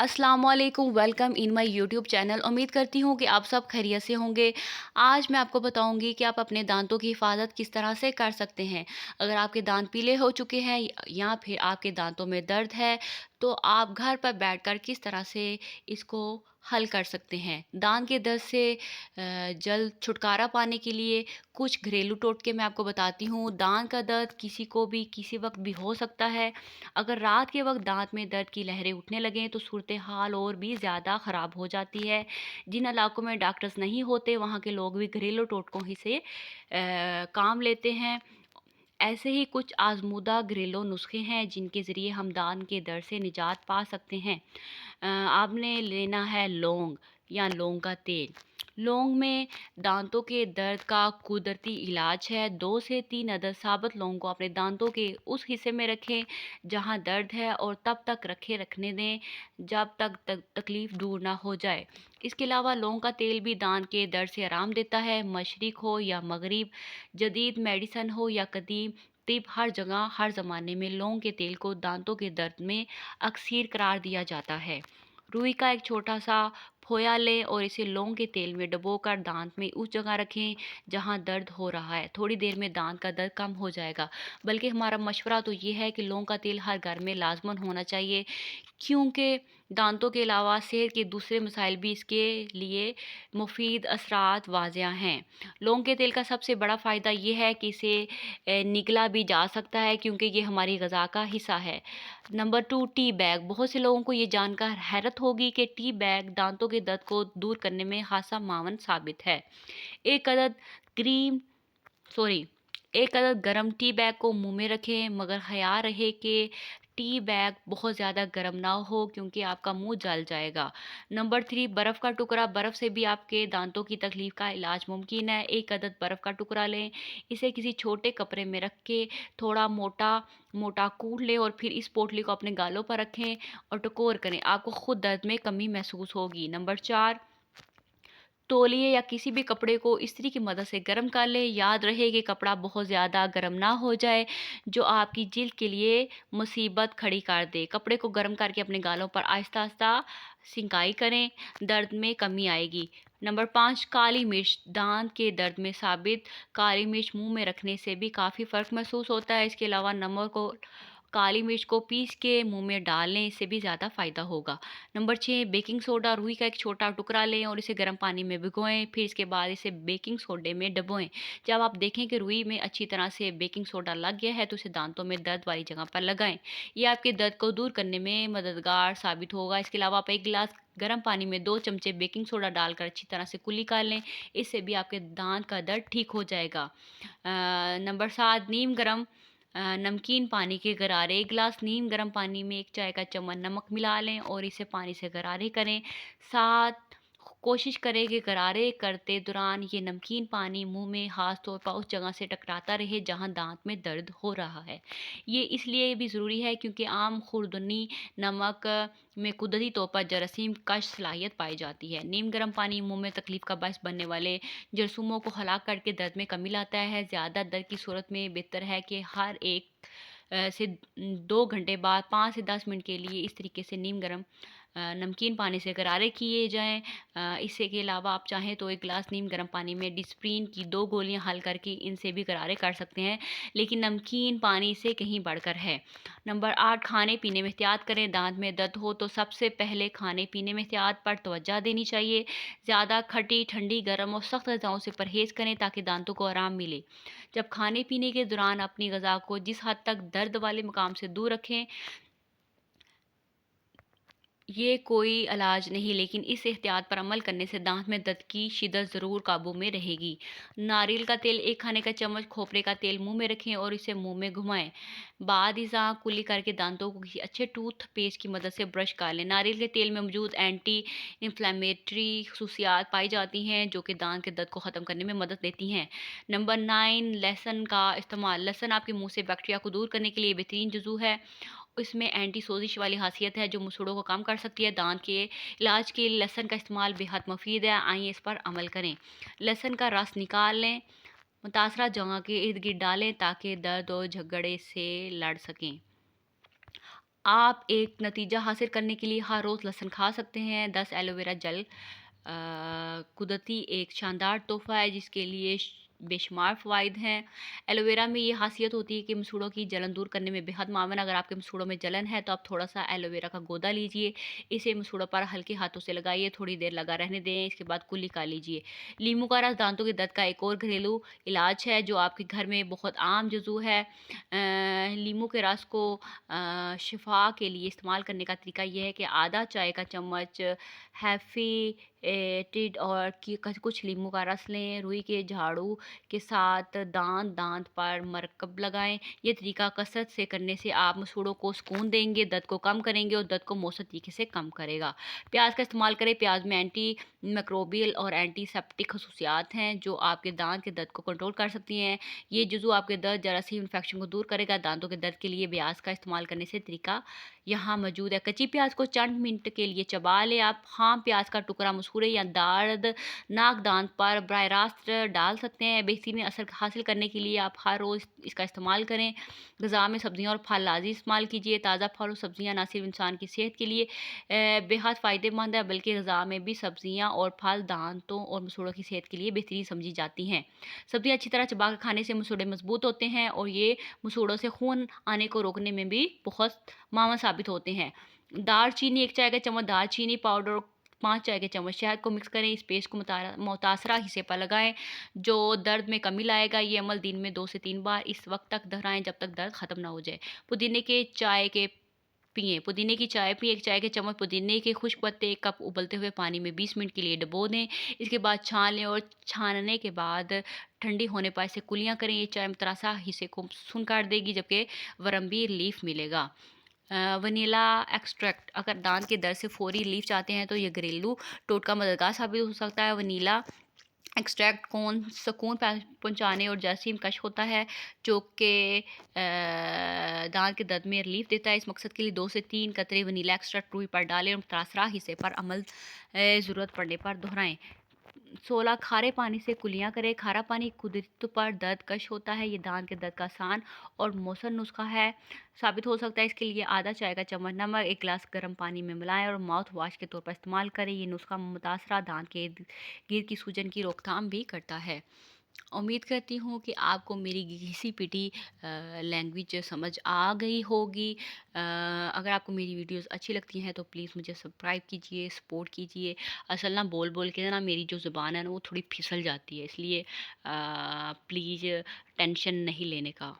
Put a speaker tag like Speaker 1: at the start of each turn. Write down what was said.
Speaker 1: अस्सलामुअलैकुम, welcome in my YouTube channel. उम्मीद करती हूँ कि आप सब खैरियत से होंगे। आज मैं आपको बताऊँगी कि आप अपने दांतों की हिफाज़त किस तरह से कर सकते हैं। अगर आपके दांत पीले हो चुके हैं या फिर आपके दांतों में दर्द है, तो आप घर पर बैठकर किस तरह से इसको हल कर सकते हैं। दांत के दर्द से जल्द छुटकारा पाने के लिए कुछ घरेलू टोटके मैं आपको बताती हूँ। दांत का दर्द किसी को भी किसी वक़्त भी हो सकता है। अगर रात के वक़्त दाँत में दर्द की लहरें उठने लगें तो सूरत-ए-हाल और भी ज़्यादा ख़राब हो जाती है। जिन इलाकों में डॉक्टर्स नहीं होते वहाँ के लोग भी घरेलू टोटकों ही से काम लेते हैं। ऐसे ही कुछ आज़मूदा घरेलू नुस्खे हैं जिनके ज़रिए हम दाँत के दर्द से निजात पा सकते हैं। आपने लेना है लौंग या लौंग का तेल। लौंग में दांतों के दर्द का कुदरती इलाज है। 2 से 3 अदद साबुत लौंग को अपने दांतों के उस हिस्से में रखें जहां दर्द है और तब तक रखने दें जब तक तकलीफ दूर ना हो जाए। इसके अलावा लौंग का तेल भी दांत के दर्द से आराम देता है। मशरिक हो या मगरिब, जदीद मेडिसन हो या कदीम तिब, हर जगह हर ज़माने में लौंग के तेल को दांतों के दर्द में अक्सर करार दिया जाता है। रुई का एक छोटा सा फोया लें और इसे लौंग के तेल में डुबोकर दांत में उस जगह रखें जहां दर्द हो रहा है। थोड़ी देर में दांत का दर्द कम हो जाएगा। बल्कि हमारा मशवरा तो ये है कि लौंग का तेल हर घर में लाजमन होना चाहिए, क्योंकि दांतों के अलावा सेहत के दूसरे मसाइल भी इसके लिए मुफीद असरात वाज़िया हैं। लौंग के तेल का सबसे बड़ा फ़ायदा ये है कि इसे निगला भी जा सकता है, क्योंकि ये हमारी ग़िज़ा का हिस्सा है। Number 2, tea bag. बहुत से लोगों को ये जानकर हैरत होगी कि टी बैग दांतों के दर्द को दूर करने में ख़ासा मावन साबित है। एक अदद ग्रीन सॉरी एक अदद गरम टी बैग को मुंह में रखें, मगर ख़याल रहे कि टी बैग बहुत ज़्यादा गर्म ना हो, क्योंकि आपका मुंह जल जाएगा। नंबर 3, बर्फ़ का टुकड़ा। बर्फ़ से भी आपके दांतों की तकलीफ़ का इलाज मुमकिन है। एक अदद बर्फ़ का टुकड़ा लें, इसे किसी छोटे कपड़े में रख के थोड़ा मोटा मोटा कूट लें और फिर इस पोटली को अपने गालों पर रखें और टकोर करें। आपको खुद दर्द में कमी महसूस होगी। नंबर 4, तौलिए या किसी भी कपड़े को इस्त्री की मदद से गर्म कर लें। याद रहे कि कपड़ा बहुत ज़्यादा गर्म ना हो जाए, जो आपकी जिल्द के लिए मुसीबत खड़ी कर दे। कपड़े को गर्म करके अपने गालों पर आहिस्ता-आहिस्ता सिकाई करें, दर्द में कमी आएगी। नंबर 5, काली मिर्च। दाँत के दर्द में साबित काली मिर्च मुँह में रखने से भी काफ़ी फ़र्क महसूस होता है। इसके अलावा नमक को काली मिर्च को पीस के मुँह में डाल लें, इससे भी ज़्यादा फ़ायदा होगा। Number 6, baking soda. रुई का एक छोटा टुकड़ा लें और इसे गर्म पानी में भिगोएं, फिर इसके बाद इसे बेकिंग सोडे में डुबोएं। जब आप देखें कि रुई में अच्छी तरह से बेकिंग सोडा लग गया है तो इसे दांतों में दर्द वाली जगह पर लगाएं। ये आपके दर्द को दूर करने में मददगार साबित होगा। इसके अलावा आप 1 गिलास गर्म पानी में 2 चमचे बेकिंग सोडा डालकर अच्छी तरह से कुल्ली कर लें, इससे भी आपके दांत का दर्द ठीक हो जाएगा। नंबर 7, नीम गर्म नमकीन पानी के गरारे। 1 गिलास नीम गर्म पानी में 1 चाय का चम्मच नमक मिला लें और इसे पानी से गरारे करें। 7, कोशिश करें कि गरारे करते दौरान ये नमकीन पानी मुंह में ख़ास तौर पर उस जगह से टकराता रहे जहां दांत में दर्द हो रहा है। ये इसलिए भी ज़रूरी है क्योंकि आम खुरदनी नमक में कुदरती तौर पर जरासीम कश सलाहियत पाई जाती है। नीम गर्म पानी मुंह में तकलीफ़ का बायस बनने वाले जरासीमों को हलाक करके दर्द में कमी लाता है। ज़्यादा दर्द की सूरत में बेहतर है कि हर 1 से 2 घंटे बाद 5 से 10 मिनट के लिए इस तरीके से नीम गर्म नमकीन पानी से गरारे किए जाएँ। इससे के अलावा आप चाहें तो 1 गिलास नीम गर्म पानी में डिस्प्रिन की 2 गोलियाँ हल करके इनसे भी गरारे कर सकते हैं, लेकिन नमकीन पानी से कहीं बढ़कर है। नंबर 8, खाने-पीने में एहतियात करें। दाँत में दर्द हो तो सबसे पहले खाने-पीने में एहतियात पर तवज्जो देनी चाहिए। ज़्यादा खट्टी, ठंडी, गर्म और सख्त ग़िज़ाओं से परहेज़ करें ताकि दांतों को आराम मिले। जब खाने-पीने के दौरान अपनी ग़िज़ा को जिस हद तक दर्द वाले मकाम से दूर रखें, ये कोई इलाज नहीं, लेकिन इस एहतियात पर अमल करने से दांत में दर्द की शिद्दत ज़रूर काबू में रहेगी। नारियल का तेल 1 खाने का चम्मच, खोपरे का तेल मुंह में रखें और इसे मुंह में घुमाएं। बाद इज़ा कुल्ली करके दांतों को किसी अच्छे टूथपेस्ट की मदद से ब्रश कर लें। नारियल के तेल में मौजूद एंटी इंफ्लेमेटरी खसूसियात पाई जाती हैं जो कि दांत के दर्द को ख़त्म करने में मदद देती हैं। नंबर 9, लहसुन का इस्तेमाल। लहसुन आपके मुंह से बैक्टीरिया को दूर करने के लिए बेहतरीन जुज़ू है। इसमें एंटी सोजिश वाली ख़ासियत है जो मुसड़ों को कम कर सकती है। दांत के इलाज के लिए लहसुन का इस्तेमाल बेहद मुफीद है। आइए इस पर अमल करें। लहसुन का रस निकाल लें, मुतासरा जगह के इर्द गिर्द डालें ताकि दर्द और झगड़े से लड़ सकें। आप एक नतीजा हासिल करने के लिए हर रोज़ लहसुन खा सकते हैं। 10 एलोवेरा जेल कुदरती एक शानदार तोहफ़ा है जिसके लिए बेशुमार फ़वाइद हैं। एलोवेरा में ये ख़ासियत होती है कि मसूड़ों की जलन दूर करने में बेहद मावन। अगर आपके मसूड़ों में जलन है तो आप थोड़ा-सा एलोवेरा का गोदा लीजिए, इसे मसूड़ों पर हल्के हाथों से लगाइए, थोड़ी देर लगा रहने दें, इसके बाद कुल्ली कर लीजिए। नींबू का रस दांतों के दर्द का एक और घरेलू इलाज है जो आपके घर में बहुत आम जुज़ू है। नींबू के रस को शिफ़ा के लिए इस्तेमाल करने का तरीका ये है कि आधा चाय का चम्मच हैफ़ी टिड और कुछ नींबू का रस लें, रुई के झाड़ू के साथ दांत पर मरकब लगाएँ। ये तरीका कसरत से करने से आप मसूड़ों को सुकून देंगे, दर्द को कम करेंगे और दर्द को मौसर तरीके से कम करेगा। प्याज़ का इस्तेमाल करें, प्याज़ में एंटी माइक्रोबियल और एंटीसेप्टिक खसूसियात हैं जो आपके दाँत के दर्द को कंट्रोल कर सकती हैं। ये जुज़ू आपके दर्द, जरासीम इन्फेक्शन को दूर करेगा। दांतों के दर्द के लिए प्याज़ का इस्तेमाल करने से तरीका यहाँ मौजूद है। कच्ची प्याज़ को चंद मिनट के लिए चबा लें आप। हाँ, प्याज़ का टुकड़ा मसूड़े या दर्दनाक दाँत पर बराह रास्त डाल सकते हैं। बेहतरीन असर हासिल करने के लिए आप हर रोज़ इसका इस्तेमाल करें। ग़िज़ा में सब्ज़ियाँ और फल लाज़मी इस्तेमाल कीजिए। ताज़ा फल और सब्ज़ियाँ ना सिर्फ़ इंसान की सेहत के लिए बेहद फ़ायदेमंद है, बल्कि ग़िज़ा में भी सब्ज़ियाँ और फल दाँतों और मसूड़ों की सेहत के लिए बेहतरीन समझी जाती हैं। सब्ज़ियाँ अच्छी तरह चबा कर खाने से मसूड़े मज़बूत होते हैं और ये मसूड़ों से खून आने को रोकने में भी बहुत मामूल साबित होते हैं। दालचीनी 1 चाय का चम्मच दालचीनी पाउडर, 5 चाय के चम्मच शहद को मिक्स करें। इस पेस्ट को मुतासरा हिस्से पर लगाएँ, जो दर्द में कमी लाएगा। ये अमल दिन में 2 से 3 बार इस वक़्त तक दोहराएँ जब तक दर्द ख़त्म ना हो जाए। पुदीने की चाय पिएँ, 1 चाय के चम्मच पुदीने के खुश्क पत्ते 1 कप उबलते हुए पानी में 20 मिनट के लिए डुबो दें। इसके बाद छान लें और छानने के बाद ठंडी होने पर इसे कुल्लियाँ करें। ये चाय मुतासरा हिस्से को सुन्न कर देगी जबकि वरम भी रिलीफ़ मिलेगा। वनीला एक्सट्रैक्ट, अगर दाँत के दर्द से फ़ौरी रिलीफ़ चाहते हैं तो ये घरेलू टोटका मददगार साबित हो सकता है। वनीला एक्सट्रैक्ट कौन सुकून पहुँचाने और जरासीम कश होता है जो कि दाँत के दर्द में रिलीफ़ देता है। इस मकसद के लिए 2 से 3 कतरे वनीला एक्सट्रैक्ट रुई पर डालें और मुतासरा हिस्से पर अमल ज़रूरत पड़ने पर दोहराएँ। 16 खारे पानी से कुल्लियाँ करें। खारा पानी कुदरती तौर पर दर्द कश होता है। ये दाँत के दर्द का आसान और मौसर नुस्खा है साबित हो सकता है। इसके लिए आधा चाय का चम्मच नमक 1 गिलास गर्म पानी में मिलाएं और माउथ वॉश के तौर पर इस्तेमाल करें। ये नुस्खा मुतासरा दाँत के इर्द गिर्द की सूजन की रोकथाम भी करता है। उम्मीद करती हूँ कि आपको मेरी घिसी-पिटी लैंग्वेज समझ आ गई होगी। अगर आपको मेरी वीडियोज़ अच्छी लगती हैं तो प्लीज़ मुझे सब्सक्राइब कीजिए, सपोर्ट कीजिए। असल ना बोल-बोल के ना मेरी जो ज़ुबान है ना वो थोड़ी फिसल जाती है, इसलिए प्लीज़ टेंशन नहीं लेने का।